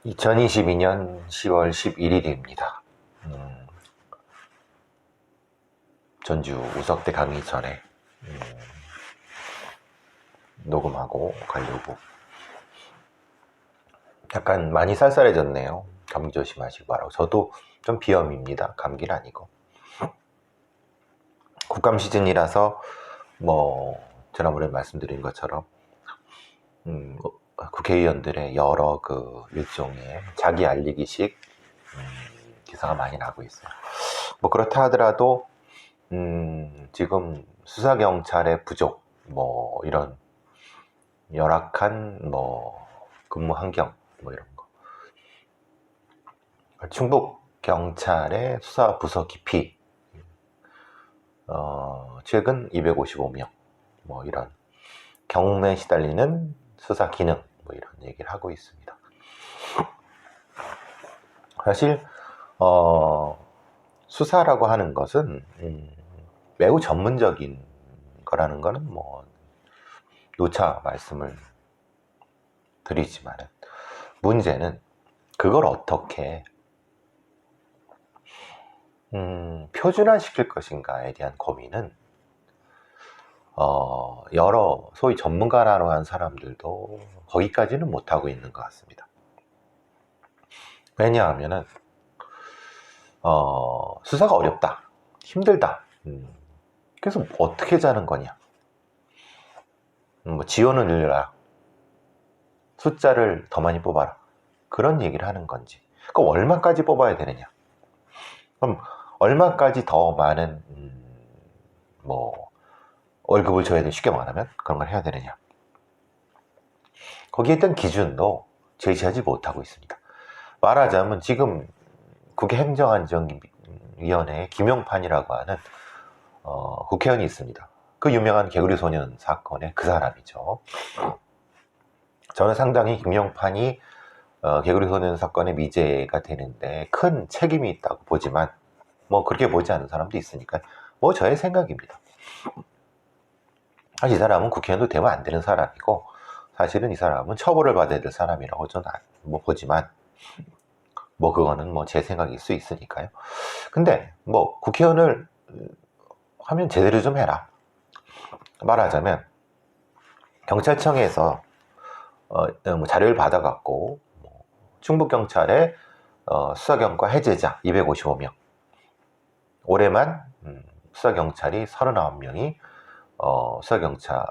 2022년 10월 11일입니다. 전주 우석대 강의 전에 녹음하고 가려고. 약간 많이 쌀쌀해졌네요. 감기 조심하시고 바라고. 저도 좀 비염입니다. 감기는 아니고. 국감 시즌이라서 지난번에 말씀드린 것처럼 국회의원들의 여러 일종의 자기 알리기식 기사가 많이 나고 있어요. 그렇다 하더라도 지금 수사경찰의 부족, 이런 열악한 근무 환경, 이런 거. 충북경찰의 수사 부서 깊이, 최근 255명, 이런 경무에 시달리는 수사 기능, 이런 얘기를 하고 있습니다. 사실, 수사라고 하는 것은, 매우 전문적인 거라는 거는 누차 말씀을 드리지만, 문제는 그걸 어떻게 표준화 시킬 것인가에 대한 고민은 여러 소위 전문가라고 하는 사람들도 거기까지는 못하고 있는 것 같습니다. 왜냐하면은 수사가 어렵다, 힘들다. 그래서 어떻게 자는 거냐? 지원을 늘려라, 숫자를 더 많이 뽑아라, 그런 얘기를 하는 건지. 그럼 얼마까지 뽑아야 되느냐? 그럼 얼마까지 더 많은 월급을 줘야 되냐? 쉽게 말하면 그런 걸 해야 되느냐? 거기에 대한 기준도 제시하지 못하고 있습니다. 말하자면 지금 국회 행정안전위원회에 김용판이라고 하는 국회의원이 있습니다. 그 유명한 개구리 소년 사건의 그 사람이죠. 저는 상당히 김용판이 개구리 소년 사건의 미제가 되는데 큰 책임이 있다고 보지만 그렇게 보지 않는 사람도 있으니까 저의 생각입니다. 사실 이 사람은 국회의원도 되면 안 되는 사람이고, 사실은 이 사람은 처벌을 받아야 될 사람이라고 저는 보지만 그거는 제 생각일 수 있으니까요. 근데 국회의원을 하면 제대로 좀 해라. 말하자면 경찰청에서 자료를 받아갖고 충북경찰의 수사경과 해제자 255명, 올해만 수사경찰이 39명이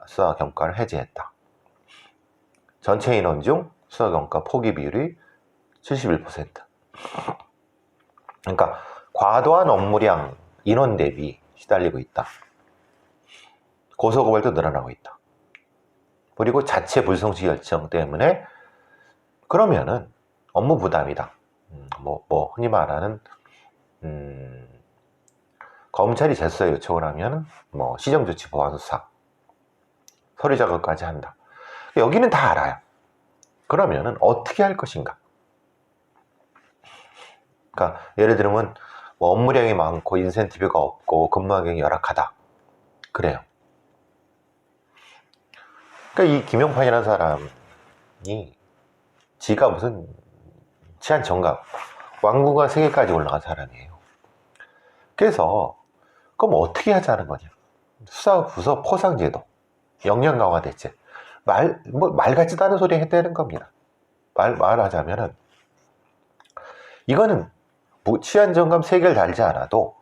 수사경과를 해제했다. 전체 인원 중 수사경과 포기 비율이 71%. 그러니까 과도한 업무량, 인원 대비 시달리고 있다. 고소고발도 늘어나고 있다. 그리고 자체 불성실 결정 때문에, 그러면은 업무 부담이다. 흔히 말하는 검찰이 재수사 요청을 하면 시정조치 보완 수사, 서류 작업까지 한다. 여기는 다 알아요. 그러면은 어떻게 할 것인가? 그러니까 예를 들면 업무량이 많고 인센티브가 없고 근무 환경이 열악하다, 그래요. 그러니까 이 김용판이라는 사람이 지가 무슨 치안 정갑, 왕궁과 세계까지 올라간 사람이에요. 그래서 그럼 어떻게 하자는 거냐? 수사부서 포상제도, 역량 강화 대책, 말 같지도 않은 소리 해대는 겁니다. 말하자면은 이거는 치안 정감 3개를 달지 않아도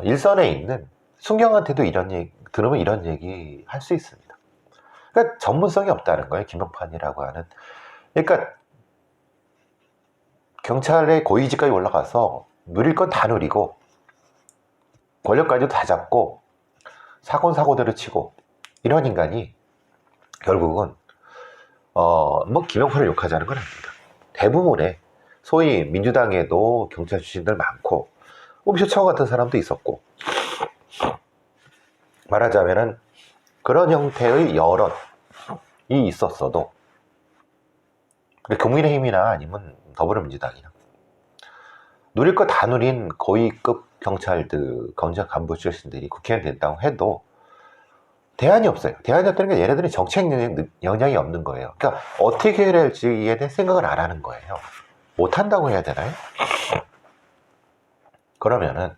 일선에 있는 순경한테도 이런 얘기 들으면 이런 얘기 할 수 있습니다. 그러니까 전문성이 없다는 거예요, 김용판이라고 하는. 그러니까 경찰의 고위직까지 올라가서 누릴 건 다 누리고 권력까지도 다 잡고 사고대로 치고 이런 인간이 결국은 김용판을 욕하자는 건 아닙니다. 대부분의 소위 민주당에도 경찰 출신들 많고 오비쇼 같은 사람도 있었고, 말하자면은 그런 형태의 여론이 있었어도 국민의힘이나 아니면 더불어민주당이나 누릴 거 다 누린 고위급 경찰 간부 출신들이 국회의원 된다고 해도 대안이 없어요. 대안이 없다는 게 얘네들은 정책 영향이 없는 거예요. 그러니까 어떻게 해야 할지에 대한 생각을 안 하는 거예요. 못한다고 해야 되나요? 그러면은,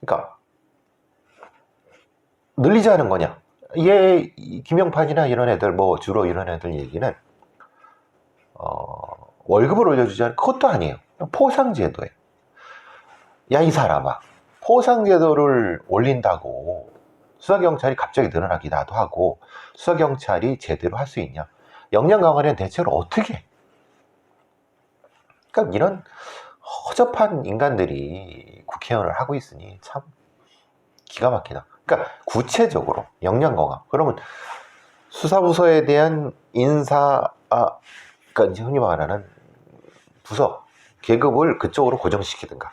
그러니까 늘리자는 거냐? 김영판이나 이런 애들, 뭐 주로 이런 애들 얘기는 월급을 올려주자는 그것도 아니에요. 포상제도예요. 야, 이 사람아, 포상제도를 올린다고 수사경찰이 갑자기 늘어나기 나도 하고 수사경찰이 제대로 할 수 있냐? 역량 강화는 대체로 어떻게 해? 그러니까 이런 허접한 인간들이 국회의원을 하고 있으니 참 기가 막히다. 그러니까 구체적으로 역량 강화. 그러면 수사부서에 대한 그러니까 흔히 말하는 부서 계급을 그쪽으로 고정시키든가,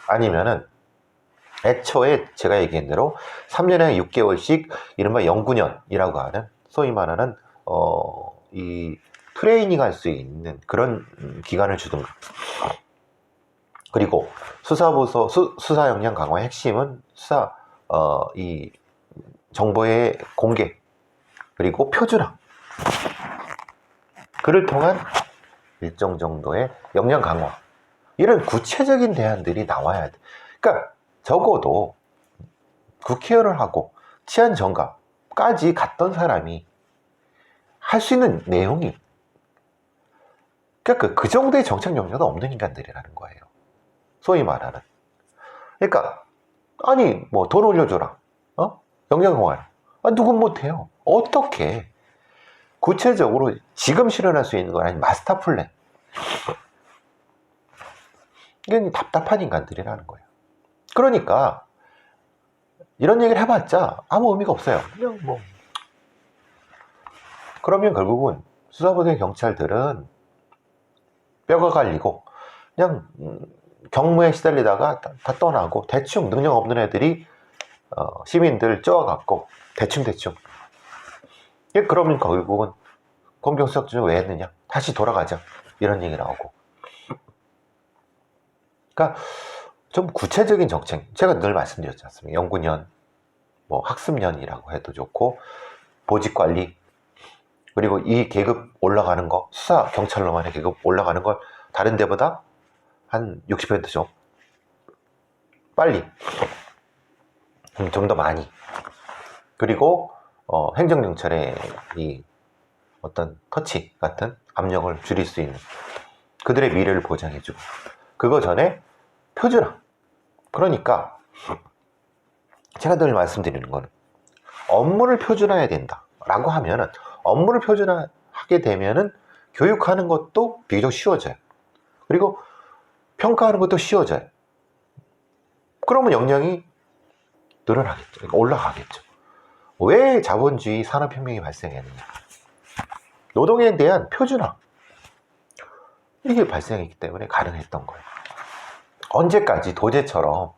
아니면은 애초에 제가 얘기한 대로 3년에 6개월씩 이른바 연구년이라고 하는 소위 말하는 이 트레이닝 할 수 있는 그런 기간을 주든가. 그리고 수사부서 수사 역량 강화의 핵심은 이 정보의 공개, 그리고 표준화, 그를 통한 일정 정도의 역량 강화, 이런 구체적인 대안들이 나와야 돼. 그러니까 적어도 국회의원을 하고 치안 정감까지 갔던 사람이 할 수 있는 내용이, 그러니까 그 정도의 정책 역량도 없는 인간들이라는 거예요. 소위 말하는. 그러니까 아니 뭐 돈 올려줘라, 역량 강화, 누군 못해요. 어떻게 구체적으로 지금 실현할 수 있는 건 아니 마스터 플랜. 이게 답답한 인간들이라는 거예요. 그러니까 이런 얘기를 해봤자 아무 의미가 없어요. 그냥 뭐. 그러면 결국은 수사부의 경찰들은 뼈가 갈리고 그냥 경무에 시달리다가 다 떠나고, 대충 능력 없는 애들이 시민들 쪼아갖고 대충 그러면 결국은 검경수사권 왜 했느냐, 다시 돌아가자, 이런 얘기 나오고. 그러니까 좀 구체적인 정책, 제가 늘 말씀드렸지 않습니까? 연구년, 뭐 학습년이라고 해도 좋고, 보직관리, 그리고 이 계급 올라가는 거, 수사 경찰로만의 계급 올라가는 걸 다른 데보다 한 60% 좀 빨리, 좀 더 많이, 그리고 행정경찰의 이 어떤 터치 같은 압력을 줄일 수 있는, 그들의 미래를 보장해주고, 그거 전에 표준화. 그러니까 제가 늘 말씀드리는 거는, 업무를 표준화해야 된다 라고 하면은, 업무를 표준화하게 되면은 교육하는 것도 비교적 쉬워져요. 그리고 평가하는 것도 쉬워져요. 그러면 역량이 늘어나겠죠. 그러니까 올라가겠죠. 왜 자본주의 산업혁명이 발생했느냐? 노동에 대한 표준화, 이게 발생했기 때문에 가능했던 거예요. 언제까지 도제처럼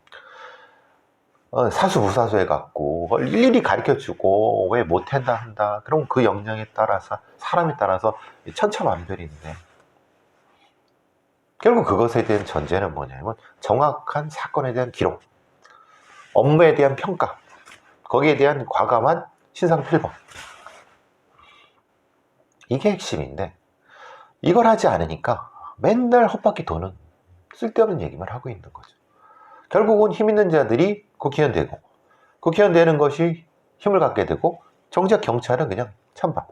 사수부사수 해갖고 일일이 가르쳐주고 왜 못한다 한다, 그럼 그 역량에 따라서, 사람에 따라서 천차만별인데, 결국 그것에 대한 전제는 뭐냐면 정확한 사건에 대한 기록, 업무에 대한 평가, 거기에 대한 과감한 신상필범, 이게 핵심인데, 이걸 하지 않으니까 맨날 헛바퀴 도는 쓸데없는 얘기만 하고 있는 거죠. 결국은 힘 있는 자들이 국회의원 되고, 국회의원 되는 것이 힘을 갖게 되고, 정작 경찰은 그냥 찬밥.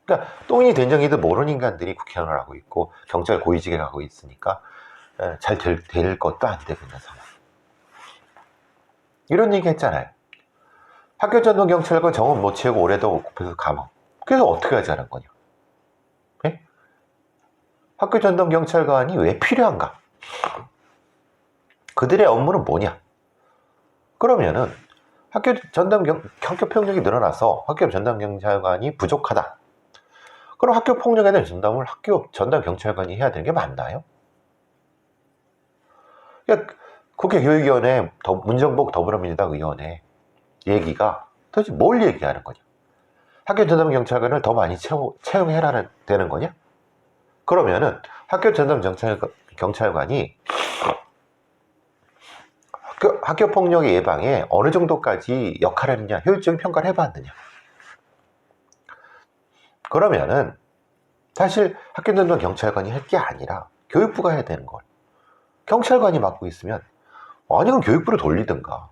그러니까 똥이 된장이도 모르는 인간들이 국회의원을 하고 있고 경찰 고위직에 가고 있으니까 잘 될 것도 안 되고 있는 상황. 이런 얘기 했잖아요. 학교 전담 경찰관 정원 못 채우고 올해도 급해서 감옥. 그래서 어떻게 하자는 거냐? 네? 학교 전담 경찰관이 왜 필요한가? 그들의 업무는 뭐냐? 그러면은 학교 폭력이 늘어나서 학교 전담 경찰관이 부족하다. 그럼 학교 폭력에 대한 전담을 학교 전담 경찰관이 해야 되는 게 맞나요? 그러니까 국회 교육위원회 문정복 더불어민주당 의원의 얘기가 도대체 뭘 얘기하는 거냐? 학교 전담 경찰관을 더 많이 채용해라는 되는 거냐? 그러면은 학교 전담 경찰관이 학교폭력의 예방에 어느 정도까지 역할을 했느냐, 효율적인 평가를 해봤느냐. 그러면은 사실 학교전담 경찰관이 할 게 아니라 교육부가 해야 되는 걸 경찰관이 맡고 있으면, 아니 그럼 교육부를 돌리든가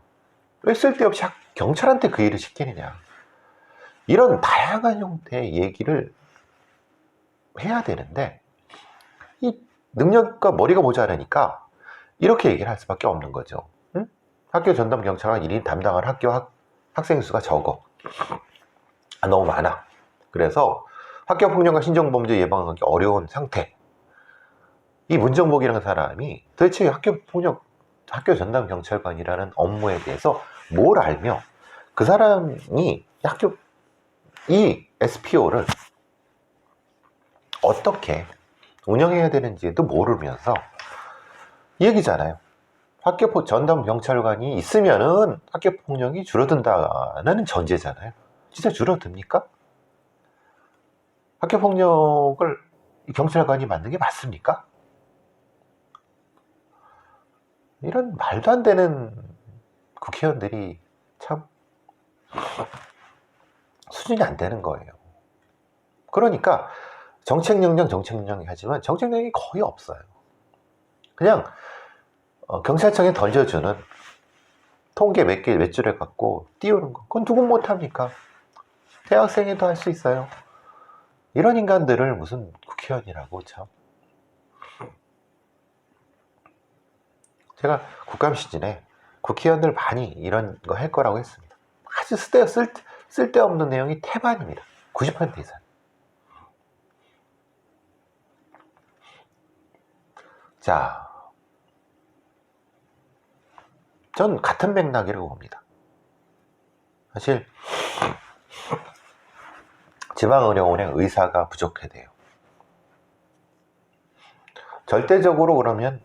왜 쓸데없이 경찰한테 그 일을 시키느냐. 이런 다양한 형태의 얘기를 해야 되는데, 이 능력과 머리가 모자라니까 이렇게 얘기를 할 수밖에 없는 거죠. 응? 학교 전담 경찰관 1인 담당한 학생 수가 적어. 너무 많아. 그래서 학교 폭력과 신종범죄 예방하기 어려운 상태. 이 문정복이라는 사람이 도대체 학교 전담 경찰관이라는 업무에 대해서 뭘 알며 그 사람이 이 SPO를 어떻게 운영해야 되는지도 모르면서, 이 얘기잖아요. 학교 전담 경찰관이 있으면은 학교 폭력이 줄어든다는 전제잖아요. 진짜 줄어듭니까? 학교 폭력을 경찰관이 맡는 게 맞습니까? 이런 말도 안 되는 국회의원들이 참 수준이 안 되는 거예요. 그러니까 정책명령 하지만 정책명령이 거의 없어요. 그냥 경찰청에 던져주는 통계 몇 줄에 갖고 띄우는 거, 그건 누군 못합니까? 대학생에도 할 수 있어요. 이런 인간들을 무슨 국회의원이라고. 참. 제가 국감 시즌에 국회의원들 많이 이런 거 할 거라고 했습니다. 아주 쓸데없는 내용이 태반입니다. 90% 이상. 자, 전 같은 맥락이라고 봅니다. 사실 지방의료원에 의사가 부족해돼요. 절대적으로 그러면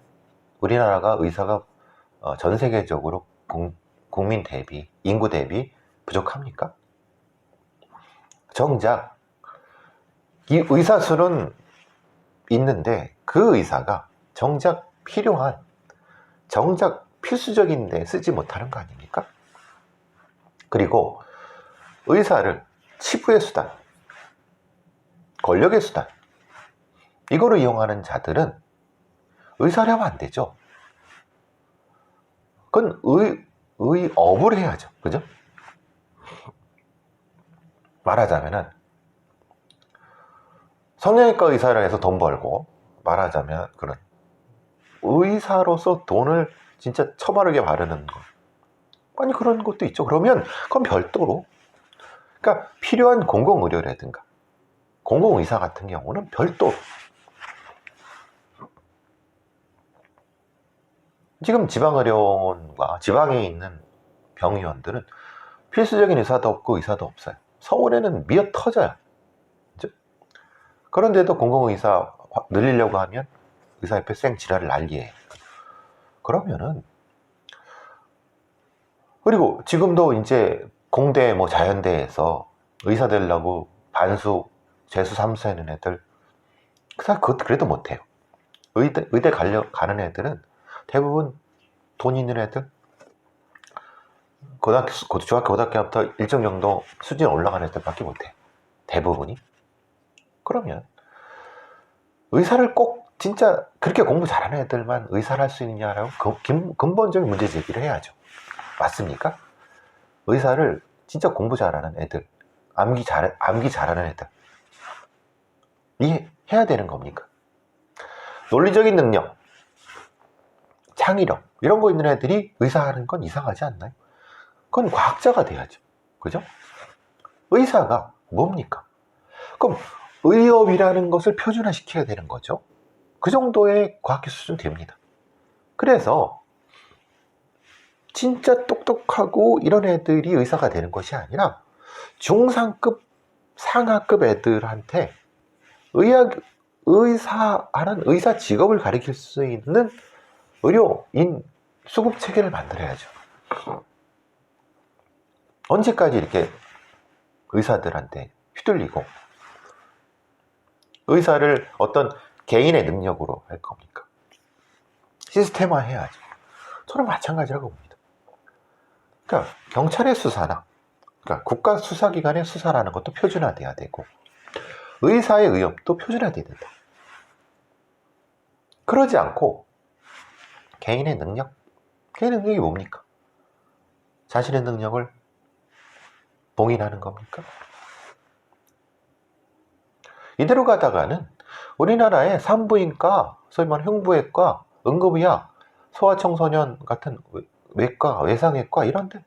우리나라가 의사가 전 세계적으로 국민 대비, 인구 대비 부족합니까? 정작 이 의사 수는 있는데 그 의사가 정작 필수적인 데 쓰지 못하는 거 아닙니까? 그리고 의사를 치부의 수단, 권력의 수단, 이거를 이용하는 자들은 의사를 하면 안 되죠. 그건 의업을 해야죠. 그죠? 말하자면은 성형외과 의사를 해서 돈 벌고, 말하자면 그런 의사로서 돈을 진짜 처바르게 바르는 거, 아니 그런 것도 있죠. 그러면 그건 별도로, 그러니까 필요한 공공의료라든가 공공의사 같은 경우는 별도로. 지금 지방의료원과 지방에 있는 병의원들은 필수적인 의사도 없고 의사도 없어요. 서울에는 미어 터져요. 그렇죠? 그런데도 공공의사 늘리려고 하면 의사협회 쌩지랄을 난리예요. 그러면은, 그리고 지금도 이제 공대 자연대에서 의사 되려고 반수, 재수, 삼수 하는 애들, 그것 그래도 못해요. 의대 가는 애들은 대부분 돈 있는 애들, 중학교, 고등학교부터 일정 정도 수준이 올라가는 애들밖에 못해요. 대부분이. 그러면 의사를 꼭 진짜 그렇게 공부 잘하는 애들만 의사를 할 수 있느냐라고 근본적인 문제 제기를 해야죠. 맞습니까? 의사를 진짜 공부 잘하는 애들, 암기 잘하는 애들, 해야 되는 겁니까? 논리적인 능력, 창의력, 이런 거 있는 애들이 의사하는 건 이상하지 않나요? 그건 과학자가 돼야죠. 그죠? 의사가 뭡니까? 그럼 의업이라는 것을 표준화시켜야 되는 거죠. 그 정도의 과학기 수준 됩니다. 그래서 진짜 똑똑하고 이런 애들이 의사가 되는 것이 아니라 중상급, 상하급 애들한테 의사 직업을 가리킬 수 있는 의료인 수급 체계를 만들어야죠. 언제까지 이렇게 의사들한테 휘둘리고 의사를 어떤 개인의 능력으로 할 겁니까? 시스템화 해야죠. 저는 마찬가지라고 봅니다. 그러니까 경찰의 수사나 그러니까 국가 수사기관의 수사라는 것도 표준화돼야 되고 의사의 의협도 표준화돼야 된다. 그러지 않고 개인의 능력이 뭡니까? 자신의 능력을 봉인하는 겁니까? 이대로 가다가는 우리나라의 산부인과, 소위 말하는 흉부외과, 응급의학, 소아청소년 같은 외과, 외상외과 이런 데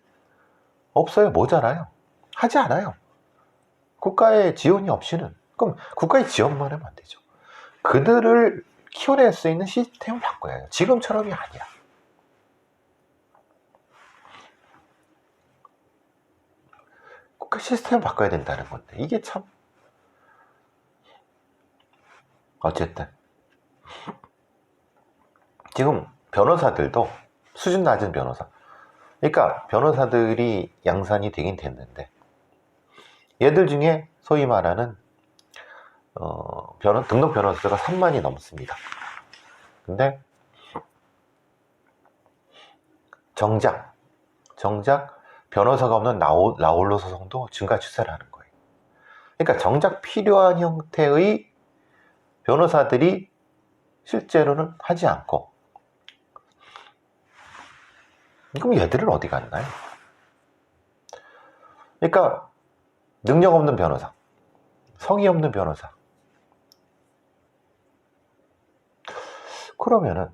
없어요. 모자라요. 하지 않아요. 국가의 지원이 없이는. 그럼 국가의 지원만 하면 안 되죠. 그들을 키워낼 수 있는 시스템을 바꿔야 해요. 지금처럼이 아니야. 국가 시스템을 바꿔야 된다는 건데 이게 참 어쨌든 지금 변호사들도 수준 낮은 변호사, 그러니까 변호사들이 양산이 되긴 됐는데 얘들 중에 소위 말하는 등록 변호사가 3만이 넘습니다. 근데 정작 변호사가 없는 나홀로 소송도 증가 추세를 하는 거예요. 그러니까 정작 필요한 형태의 변호사들이 실제로는 하지 않고, 그럼 얘들은 어디 갔나요? 그러니까 능력 없는 변호사, 성의 없는 변호사, 그러면은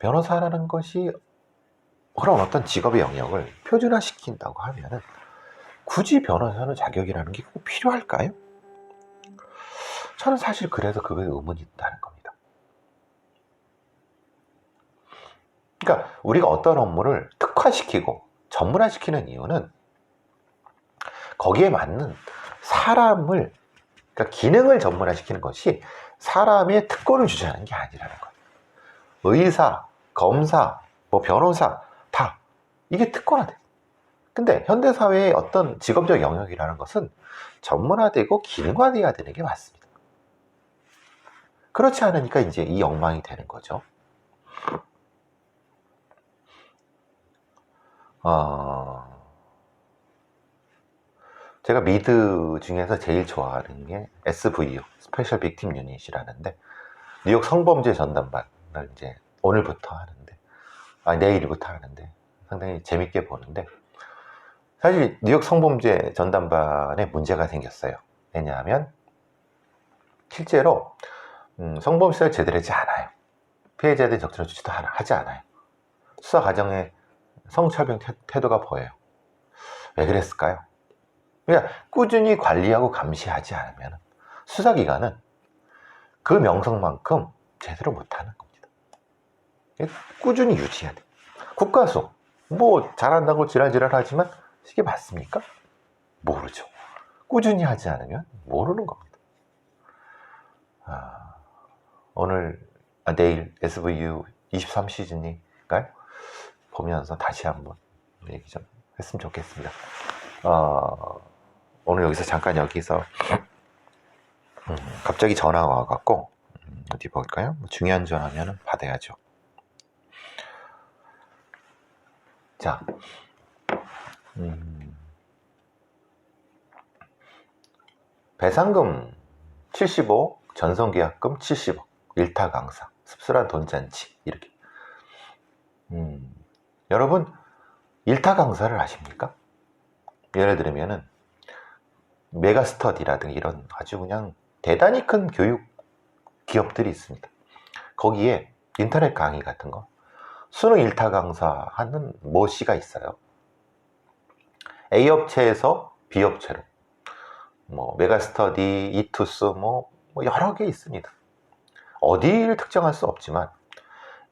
변호사라는 것이 그런 어떤 직업의 영역을 표준화시킨다고 하면은 굳이 변호사는 자격이라는 게 꼭 필요할까요? 저는 사실 그래서 그거에 의문이 있다는 겁니다. 그러니까 우리가 어떤 업무를 특화시키고 전문화시키는 이유는 거기에 맞는 사람을, 그러니까 기능을 전문화시키는 것이 사람의 특권을 주장하는 게 아니라는 거예요. 의사, 검사, 변호사 다 이게 특권화돼. 근데 현대사회의 어떤 직업적 영역이라는 것은 전문화되고 기능화돼야 되는 게 맞습니다. 그렇지 않으니까 이제 이 엉망이 되는 거죠. 제가 미드 중에서 제일 좋아하는 게 SVU, 스페셜 빅팀 유닛이라는데, 뉴욕 성범죄 전담반을 이제 오늘부터 하는데, 내일부터 하는데, 상당히 재밌게 보는데, 사실 뉴욕 성범죄 전담반에 문제가 생겼어요. 왜냐하면 실제로 성범죄 수사를 제대로 하지 않아요. 피해자에 대한 적절한 조치도 하지 않아요. 수사 과정에 성차별 태도가 보여요. 왜 그랬을까요? 그러니까 꾸준히 관리하고 감시하지 않으면 수사기관은 그 명성만큼 제대로 못하는 겁니다. 꾸준히 유지해야 돼. 국가수 잘한다고 지랄지랄 하지만 이게 맞습니까? 모르죠. 꾸준히 하지 않으면 모르는 겁니다. 내일 SVU 23시즌인가요? 보면서 다시 한번 얘기 좀 했으면 좋겠습니다. 오늘 여기서 갑자기 전화가 와갖고 어디 볼까요? 중요한 전화면은 받아야죠. 자, 배상금 70억, 전성계약금 70억, 일타 강사, 씁쓸한 돈잔치 이렇게. 여러분 일타 강사를 아십니까? 예를 들면은 메가스터디라든가 이런 아주 그냥 대단히 큰 교육 기업들이 있습니다. 거기에 인터넷 강의 같은 거 수능 일타 강사 하는 모 씨가 있어요. A 업체에서 B 업체로 메가스터디, 이투스 여러 개 있습니다. 어디를 특정할 수 없지만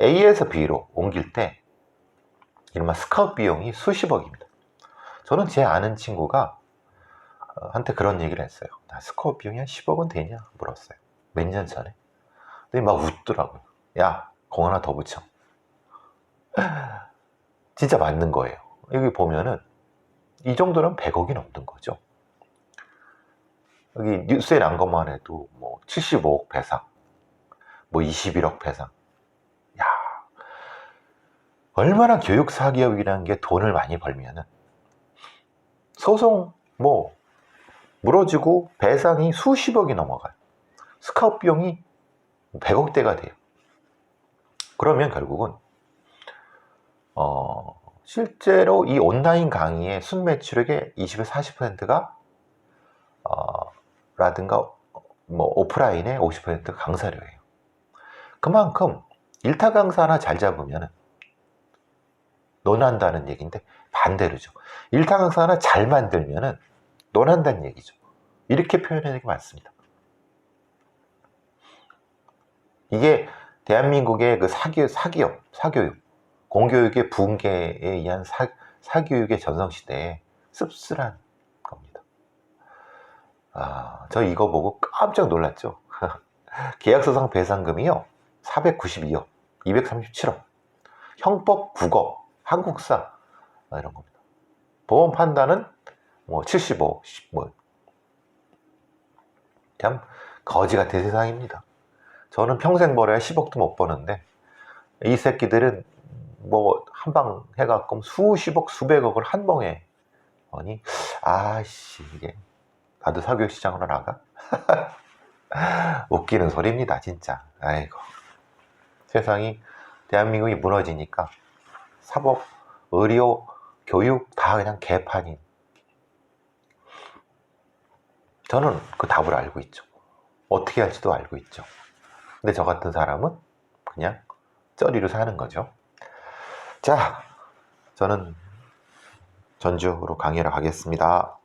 A에서 B로 옮길 때 이른바 스카웃 비용이 수십억입니다. 저는 제 아는 친구가 한테 그런 얘기를 했어요. 나 스카웃 비용이 한 10억은 되냐? 물었어요. 몇 년 전에. 근데 막 웃더라고요. 야, 공 하나 더 붙여. 진짜 맞는 거예요. 여기 보면은 이 정도는 100억이 넘는 거죠. 여기 뉴스에 난 것만 해도 75억 배상, 21억 배상. 야, 얼마나 교육 사기업이라는 게 돈을 많이 벌면은 소송 뭐 물어주고 배상이 수십억이 넘어가요. 스카웃 비용이 100억대가 돼요. 그러면 결국은 실제로 이 온라인 강의의 순매출액의 20에서 40%가 라든가 뭐 오프라인의 50%가 강사료예요. 그만큼 일타 강사 하나 잘 잡으면 논한다는 얘기인데 반대로죠. 일타 강사 하나 잘 만들면 논한다는 얘기죠. 이렇게 표현하는 게 맞습니다. 이게 대한민국의 그 사교육, 공교육의 붕괴에 의한 사교육의 전성시대에 씁쓸한 겁니다. 저 이거 보고 깜짝 놀랐죠. 계약서상 배상금이요 492억, 237억, 형법 9억, 한국사 이런 겁니다. 보험 판단은 뭐 75, 참 거지 같은 세상입니다. 저는 평생 벌어야 10억도 못 버는데 이 새끼들은 뭐 한 방 해갖고 수십억, 수백억을 한 방에 아니 아씨 이게 나도 사교육 시장으로 나가? 웃기는 소리입니다 진짜. 아이고 세상이 대한민국이 무너지니까 사법, 의료, 교육 다 그냥 개판인. 저는 그 답을 알고 있죠. 어떻게 할지도 알고 있죠. 근데 저 같은 사람은 그냥 쩌리로 사는 거죠. 자, 저는 전주로 강의를 가겠습니다.